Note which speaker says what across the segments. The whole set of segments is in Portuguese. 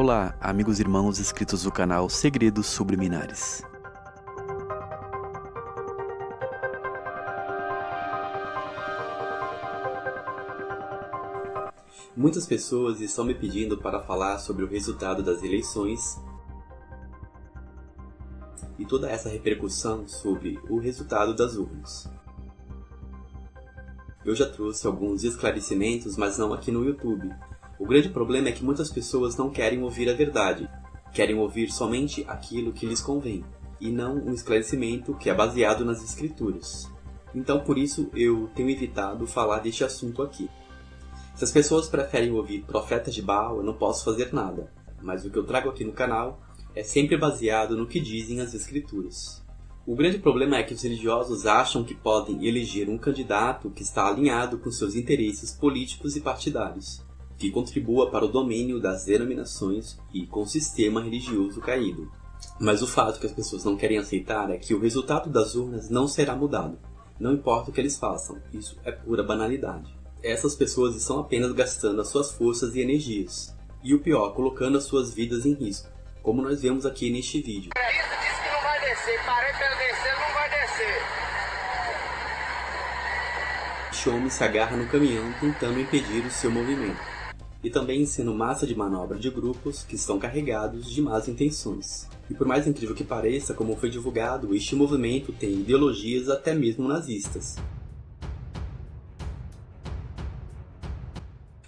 Speaker 1: Olá, amigos e irmãos inscritos do canal Segredos Subliminares.
Speaker 2: Muitas pessoas estão me pedindo para falar sobre o resultado das eleições e toda essa repercussão sobre o resultado das urnas. Eu já trouxe alguns esclarecimentos, mas não aqui no YouTube. O grande problema é que muitas pessoas não querem ouvir a verdade, querem ouvir somente aquilo que lhes convém, e não um esclarecimento que é baseado nas escrituras. Então por isso eu tenho evitado falar deste assunto aqui. Se as pessoas preferem ouvir profetas de Baal, eu não posso fazer nada, mas o que eu trago aqui no canal é sempre baseado no que dizem as escrituras. O grande problema é que os religiosos acham que podem eleger um candidato que está alinhado com seus interesses políticos e partidários, que contribua para o domínio das denominações e com o sistema religioso caído. Mas o fato que as pessoas não querem aceitar é que o resultado das urnas não será mudado. Não importa o que eles façam, isso é pura banalidade. Essas pessoas estão apenas gastando as suas forças e energias. E o pior, colocando as suas vidas em risco, como nós vemos aqui neste vídeo.
Speaker 3: Isso disse que não vai descer, parei para descer, não vai descer.
Speaker 2: Este homem se agarra no caminhão tentando impedir o seu movimento. E também sendo massa de manobra de grupos que estão carregados de más intenções. E por mais incrível que pareça, como foi divulgado, este movimento tem ideologias até mesmo nazistas.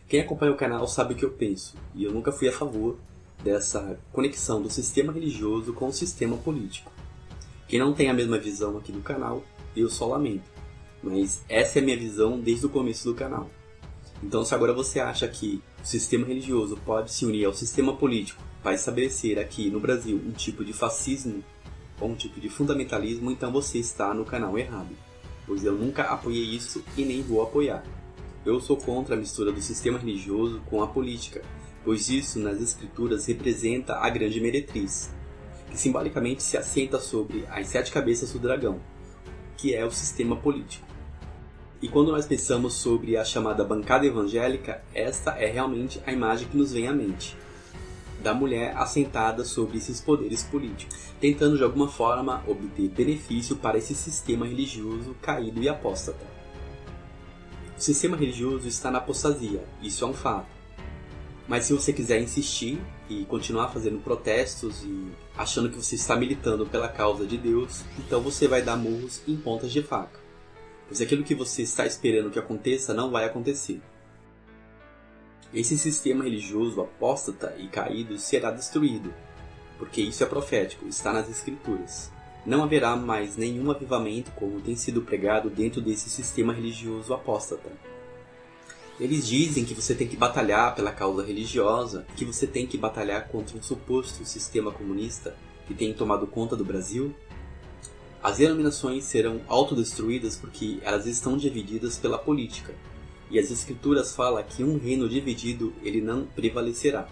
Speaker 2: Quem acompanha o canal sabe o que eu penso, e eu nunca fui a favor dessa conexão do sistema religioso com o sistema político. Quem não tem a mesma visão aqui do canal, eu só lamento, mas essa é a minha visão desde o começo do canal. Então, se agora você acha que o sistema religioso pode se unir ao sistema político para estabelecer aqui no Brasil um tipo de fascismo ou um tipo de fundamentalismo, então você está no canal errado, pois eu nunca apoiei isso e nem vou apoiar. Eu sou contra a mistura do sistema religioso com a política, pois isso nas escrituras representa a grande meretriz, que simbolicamente se assenta sobre as 7 cabeças do dragão, que é o sistema político. E quando nós pensamos sobre a chamada bancada evangélica, esta é realmente a imagem que nos vem à mente, da mulher assentada sobre esses poderes políticos, tentando de alguma forma obter benefício para esse sistema religioso caído e apóstata. O sistema religioso está na apostasia, isso é um fato. Mas se você quiser insistir e continuar fazendo protestos e achando que você está militando pela causa de Deus, então você vai dar murros em pontas de faca. Pois aquilo que você está esperando que aconteça não vai acontecer. Esse sistema religioso apóstata e caído será destruído, porque isso é profético, está nas escrituras. Não haverá mais nenhum avivamento como tem sido pregado dentro desse sistema religioso apóstata. Eles dizem que você tem que batalhar pela causa religiosa, que você tem que batalhar contra um suposto sistema comunista que tem tomado conta do Brasil. As denominações serão autodestruídas porque elas estão divididas pela política. E as escrituras falam que um reino dividido ele não prevalecerá.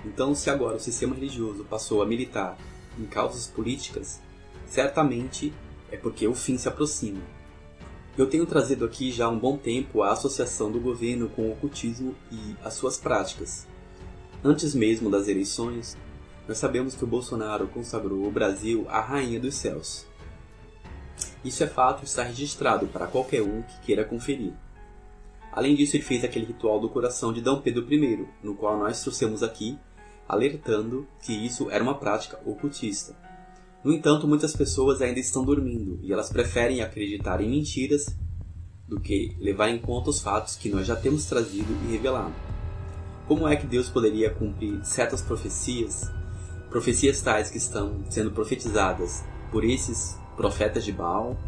Speaker 2: Então, se agora o sistema religioso passou a militar em causas políticas, certamente é porque o fim se aproxima. Eu tenho trazido aqui já há um bom tempo a associação do governo com o ocultismo e as suas práticas. Antes mesmo das eleições, nós sabemos que o Bolsonaro consagrou o Brasil à rainha dos céus. Isso é fato e está registrado para qualquer um que queira conferir. Além disso, ele fez aquele ritual do coração de D. Pedro I, no qual nós trouxemos aqui, alertando que isso era uma prática ocultista. No entanto, muitas pessoas ainda estão dormindo e elas preferem acreditar em mentiras do que levar em conta os fatos que nós já temos trazido e revelado. Como é que Deus poderia cumprir certas profecias, profecias tais que estão sendo profetizadas por esses profetas de Baal?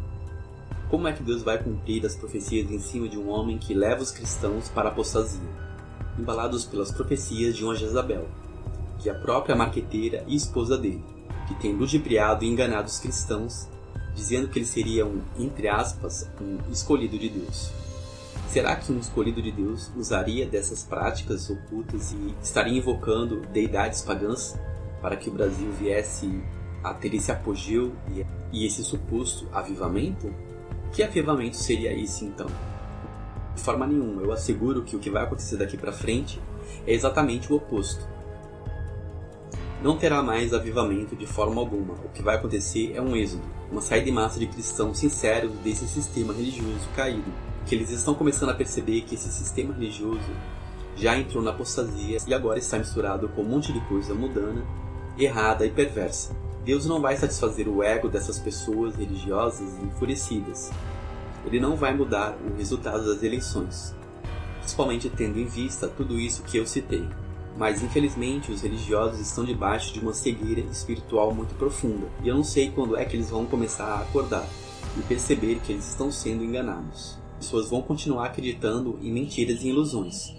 Speaker 2: Como é que Deus vai cumprir as profecias em cima de um homem que leva os cristãos para a apostasia, embalados pelas profecias de uma Jezabel, que é a própria marqueteira e esposa dele, que tem ludibriado e enganado os cristãos, dizendo que ele seria entre aspas, um escolhido de Deus. Será que um escolhido de Deus usaria dessas práticas ocultas e estaria invocando deidades pagãs para que o Brasil viesse a ter esse apogeu e esse suposto avivamento? Que avivamento seria esse então? De forma nenhuma, eu asseguro que o que vai acontecer daqui para frente é exatamente o oposto. Não terá mais avivamento de forma alguma. O que vai acontecer é um êxodo, uma saída em massa de cristãos sinceros desse sistema religioso caído, que eles estão começando a perceber que esse sistema religioso já entrou na apostasia e agora está misturado com um monte de coisa mundana, errada e perversa. Deus não vai satisfazer o ego dessas pessoas religiosas e enfurecidas. Ele não vai mudar o resultado das eleições, principalmente tendo em vista tudo isso que eu citei. Mas infelizmente os religiosos estão debaixo de uma cegueira espiritual muito profunda, e eu não sei quando é que eles vão começar a acordar e perceber que eles estão sendo enganados. As pessoas vão continuar acreditando em mentiras e ilusões.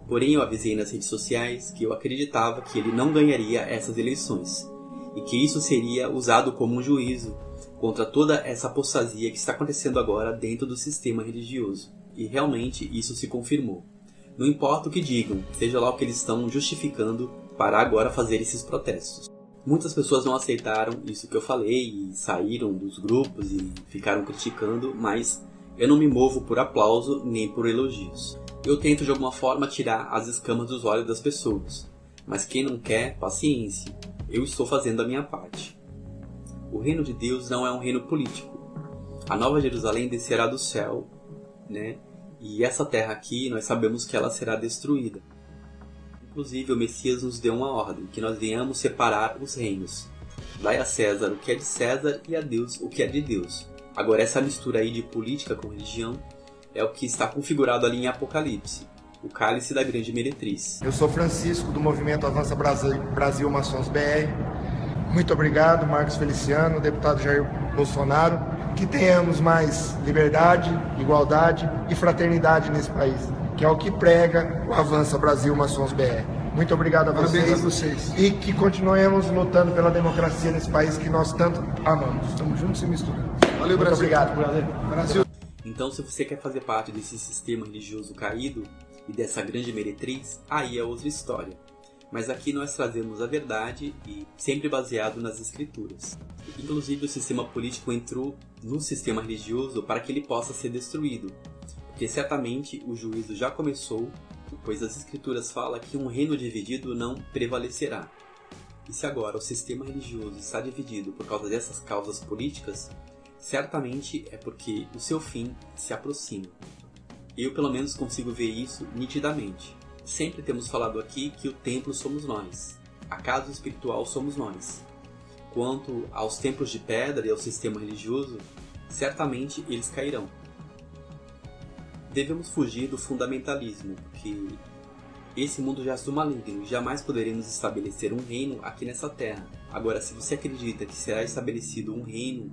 Speaker 2: Porém, eu avisei nas redes sociais que eu acreditava que ele não ganharia essas eleições, e que isso seria usado como um juízo contra toda essa apostasia que está acontecendo agora dentro do sistema religioso. E realmente isso se confirmou. Não importa o que digam, seja lá o que eles estão justificando para agora fazer esses protestos. Muitas pessoas não aceitaram isso que eu falei e saíram dos grupos e ficaram criticando, mas eu não me movo por aplauso nem por elogios. Eu tento de alguma forma tirar as escamas dos olhos das pessoas, mas quem não quer, paciência. Eu estou fazendo a minha parte. O reino de Deus não é um reino político. A Nova Jerusalém descerá do céu, né? E essa terra aqui, nós sabemos que ela será destruída. Inclusive, o Messias nos deu uma ordem, que nós venhamos separar os reinos. Dai a César o que é de César e a Deus o que é de Deus. Agora, essa mistura aí de política com religião é o que está configurado ali em Apocalipse, o cálice da grande meretriz.
Speaker 4: Eu sou Francisco, do movimento Avança Brasil Maçons BR. Muito obrigado, Marcos Feliciano, deputado Jair Bolsonaro. Que tenhamos mais liberdade, igualdade e fraternidade nesse país, que é o que prega o Avança Brasil Maçons BR. Muito obrigado a vocês. E que continuemos lutando pela democracia nesse país que nós tanto amamos. Estamos juntos e misturados. Valeu, Brasil. Muito obrigado. Brasil.
Speaker 2: Então, se você quer fazer parte desse sistema religioso caído e dessa grande meretriz, aí é outra história. Mas aqui nós trazemos a verdade e sempre baseado nas escrituras. Inclusive o sistema político entrou no sistema religioso para que ele possa ser destruído. Porque certamente o juízo já começou, pois as escrituras falam que um reino dividido não prevalecerá. E se agora o sistema religioso está dividido por causa dessas causas políticas, certamente é porque o seu fim se aproxima. Eu pelo menos consigo ver isso nitidamente. Sempre temos falado aqui que o templo somos nós, a casa espiritual somos nós. Quanto aos templos de pedra e ao sistema religioso, certamente eles cairão. Devemos fugir do fundamentalismo, porque esse mundo jaz do maligno e jamais poderemos estabelecer um reino aqui nessa terra. Agora, se você acredita que será estabelecido um reino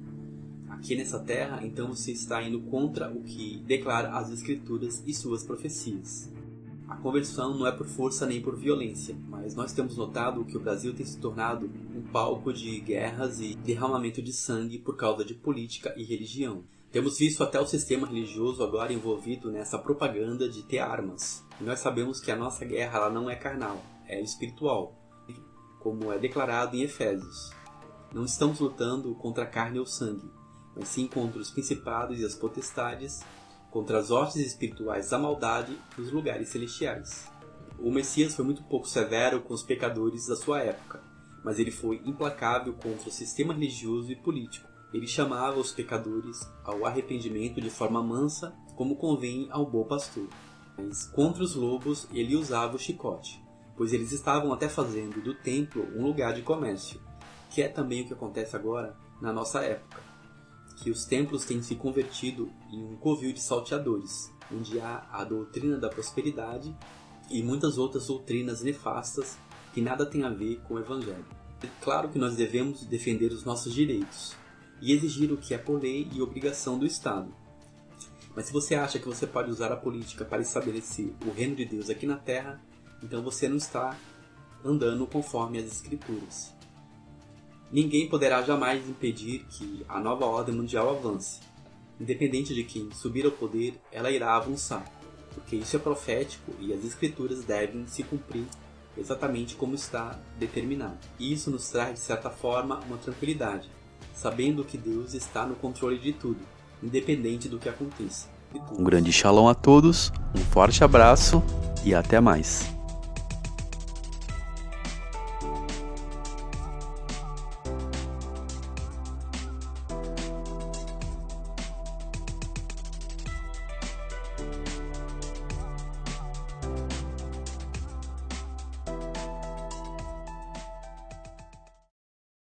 Speaker 2: aqui nessa terra, então você está indo contra o que declara as Escrituras e suas profecias. A conversão não é por força nem por violência, mas nós temos notado que o Brasil tem se tornado um palco de guerras e derramamento de sangue por causa de política e religião. Temos visto até o sistema religioso agora envolvido nessa propaganda de ter armas. E nós sabemos que a nossa guerra ela não é carnal, é espiritual, como é declarado em Efésios. Não estamos lutando contra a carne ou sangue, mas sim contra os principados e as potestades, contra as hostes espirituais da maldade nos lugares celestiais. O Messias foi muito pouco severo com os pecadores da sua época, mas ele foi implacável contra o sistema religioso e político. Ele chamava os pecadores ao arrependimento de forma mansa, como convém ao bom pastor. Mas contra os lobos ele usava o chicote, pois eles estavam até fazendo do templo um lugar de comércio, que é também o que acontece agora na nossa época. Que os templos têm se convertido em um covil de salteadores, onde há a doutrina da prosperidade e muitas outras doutrinas nefastas que nada têm a ver com o Evangelho. É claro que nós devemos defender os nossos direitos e exigir o que é por lei e obrigação do Estado. Mas se você acha que você pode usar a política para estabelecer o reino de Deus aqui na Terra, então você não está andando conforme as Escrituras. Ninguém poderá jamais impedir que a nova ordem mundial avance. Independente de quem subir ao poder, ela irá avançar, porque isso é profético e as escrituras devem se cumprir exatamente como está determinado. E isso nos traz, de certa forma, uma tranquilidade, sabendo que Deus está no controle de tudo, independente do que aconteça.
Speaker 1: Um grande shalom a todos, um forte abraço e até mais.